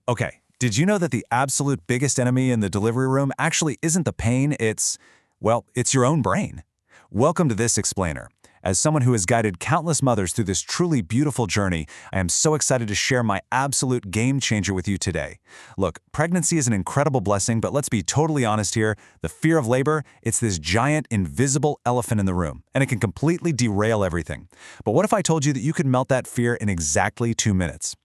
Okay, did you know that the absolute biggest enemy in the delivery room actually isn't the pain, it's your own brain? Welcome to this explainer. As someone who has guided countless mothers through this truly beautiful journey, I am so excited to share my absolute game changer with you today. Look, pregnancy is an incredible blessing, but let's be totally honest here. The fear of labor, it's this giant, invisible elephant in the room, and it can completely derail everything. But what if I told you that you could melt that fear in exactly 2 minutes?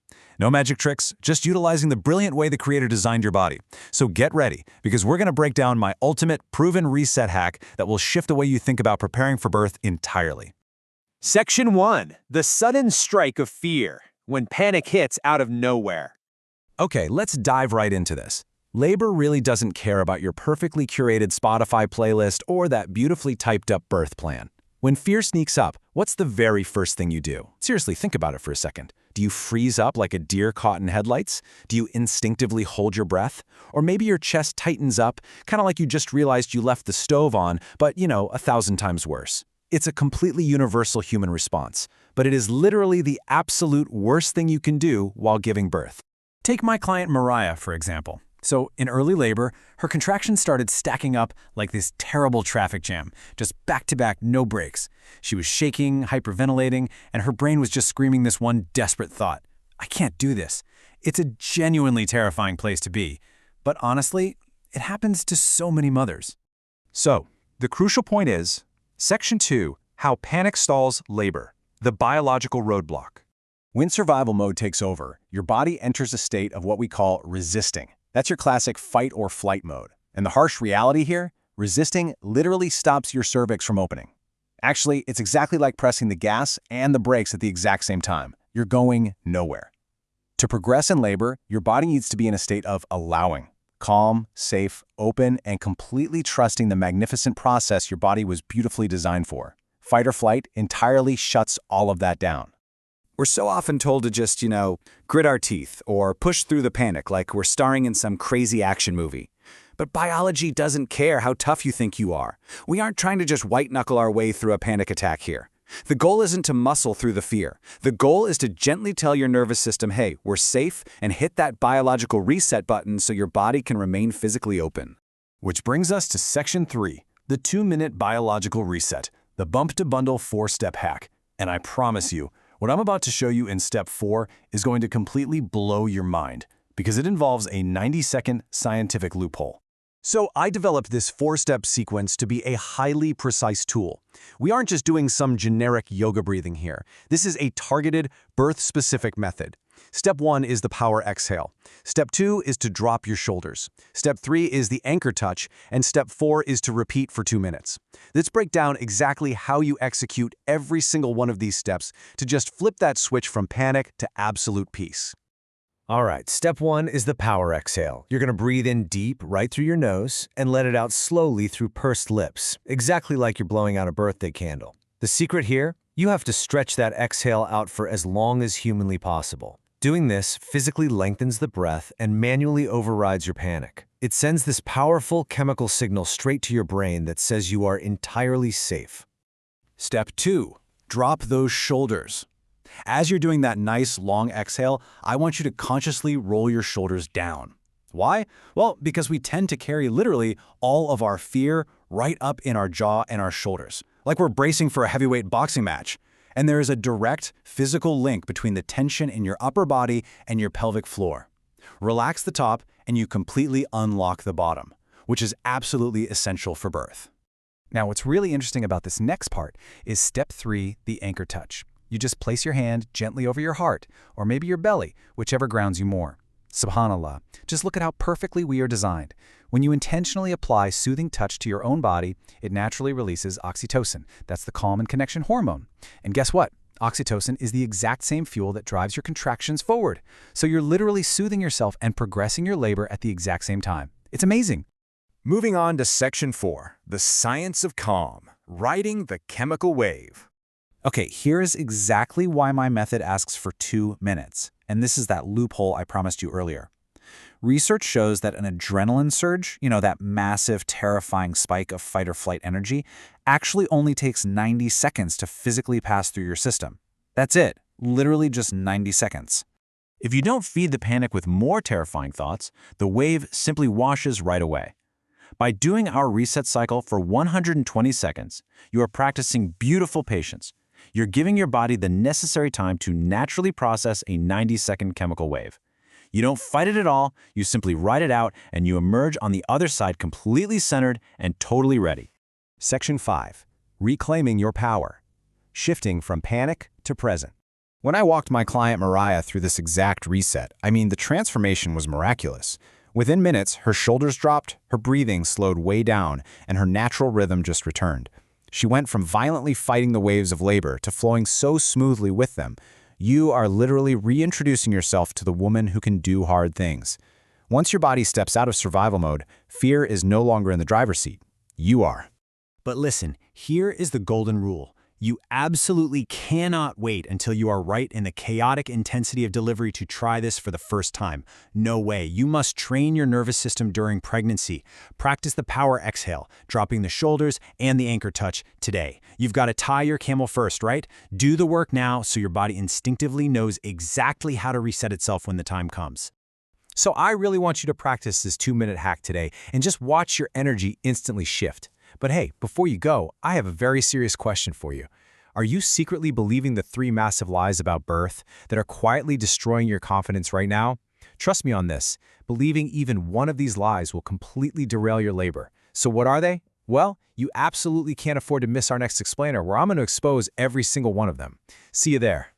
No magic tricks, just utilizing the brilliant way the Creator designed your body. So get ready, because we're going to break down my ultimate proven reset hack that will shift the way you think about preparing for birth entirely. Section 1. The sudden strike of fear, when panic hits out of nowhere. Okay, let's dive right into this. Labor really doesn't care about your perfectly curated Spotify playlist or that beautifully typed up birth plan. When fear sneaks up, what's the very first thing you do? Seriously, think about it for a second. Do you freeze up like a deer caught in headlights? Do you instinctively hold your breath? Or maybe your chest tightens up, kind of like you just realized you left the stove on, but 1,000 times worse. It's a completely universal human response, but it is literally the absolute worst thing you can do while giving birth. Take my client Mariah, for example. So in early labor, her contractions started stacking up like this terrible traffic jam, just back-to-back, no breaks. She was shaking, hyperventilating, and her brain was just screaming this one desperate thought: I can't do this. It's a genuinely terrifying place to be. But honestly, it happens to so many mothers. So, the crucial point is, Section 2, How Panic Stalls Labor, the biological roadblock. When survival mode takes over, your body enters a state of what we call resisting. That's your classic fight or flight mode. And the harsh reality here, resisting literally stops your cervix from opening. Actually, it's exactly like pressing the gas and the brakes at the exact same time. You're going nowhere. To progress in labor, your body needs to be in a state of allowing, calm, safe, open, and completely trusting the magnificent process your body was beautifully designed for. Fight or flight entirely shuts all of that down. We're so often told to just, grit our teeth or push through the panic like we're starring in some crazy action movie. But biology doesn't care how tough you think you are. We aren't trying to just white-knuckle our way through a panic attack here. The goal isn't to muscle through the fear. The goal is to gently tell your nervous system, hey, we're safe, and hit that biological reset button so your body can remain physically open. Which brings us to Section 3, the 2-minute biological reset, the bump-to-bundle 4-step hack. And I promise you, what I'm about to show you in Step 4 is going to completely blow your mind, because it involves a 90-second scientific loophole. So I developed this 4-step sequence to be a highly precise tool. We aren't just doing some generic yoga breathing here. This is a targeted, birth-specific method. Step 1 is the power exhale. Step 2 is to drop your shoulders. Step 3 is the anchor touch, and Step 4 is to repeat for 2 minutes. Let's break down exactly how you execute every single one of these steps to just flip that switch from panic to absolute peace. All right, Step 1 is the power exhale. You're going to breathe in deep right through your nose and let it out slowly through pursed lips, exactly like you're blowing out a birthday candle. The secret here? You have to stretch that exhale out for as long as humanly possible. Doing this physically lengthens the breath and manually overrides your panic. It sends this powerful chemical signal straight to your brain that says you are entirely safe. Step 2. Drop those shoulders. As you're doing that nice long exhale, I want you to consciously roll your shoulders down. Why? Well, because we tend to carry literally all of our fear right up in our jaw and our shoulders, like we're bracing for a heavyweight boxing match. And there is a direct physical link between the tension in your upper body and your pelvic floor. Relax the top and you completely unlock the bottom, which is absolutely essential for birth. Now, what's really interesting about this next part is Step 3, the anchor touch. You just place your hand gently over your heart, or maybe your belly, whichever grounds you more. SubhanAllah, just look at how perfectly we are designed. When you intentionally apply soothing touch to your own body, it naturally releases oxytocin. That's the calm and connection hormone. And guess what? Oxytocin is the exact same fuel that drives your contractions forward. So you're literally soothing yourself and progressing your labor at the exact same time. It's amazing. Moving on to Section 4, the science of calm, riding the chemical wave. Okay, here's exactly why my method asks for 2 minutes. And this is that loophole I promised you earlier. Research shows that an adrenaline surge, that massive, terrifying spike of fight or flight energy, actually only takes 90 seconds to physically pass through your system. That's it, literally just 90 seconds. If you don't feed the panic with more terrifying thoughts, the wave simply washes right away. By doing our reset cycle for 120 seconds, you are practicing beautiful patience. You're giving your body the necessary time to naturally process a 90-second chemical wave. You don't fight it at all, you simply ride it out, and you emerge on the other side completely centered and totally ready. Section 5. Reclaiming your power. Shifting from panic to present. When I walked my client Mariah through this exact reset, the transformation was miraculous. Within minutes, her shoulders dropped, her breathing slowed way down, and her natural rhythm just returned. She went from violently fighting the waves of labor to flowing so smoothly with them. You are literally reintroducing yourself to the woman who can do hard things. Once your body steps out of survival mode, fear is no longer in the driver's seat. You are. But listen, here is the golden rule. You absolutely cannot wait until you are right in the chaotic intensity of delivery to try this for the first time. No way. You must train your nervous system during pregnancy. Practice the power exhale, dropping the shoulders and the anchor touch today. You've got to tie your camel first, right? Do the work now so your body instinctively knows exactly how to reset itself when the time comes. So I really want you to practice this 2-minute hack today and just watch your energy instantly shift. But hey, before you go, I have a very serious question for you. Are you secretly believing the 3 massive lies about birth that are quietly destroying your confidence right now? Trust me on this, believing even one of these lies will completely derail your labor. So what are they? Well, you absolutely can't afford to miss our next explainer where I'm going to expose every single one of them. See you there.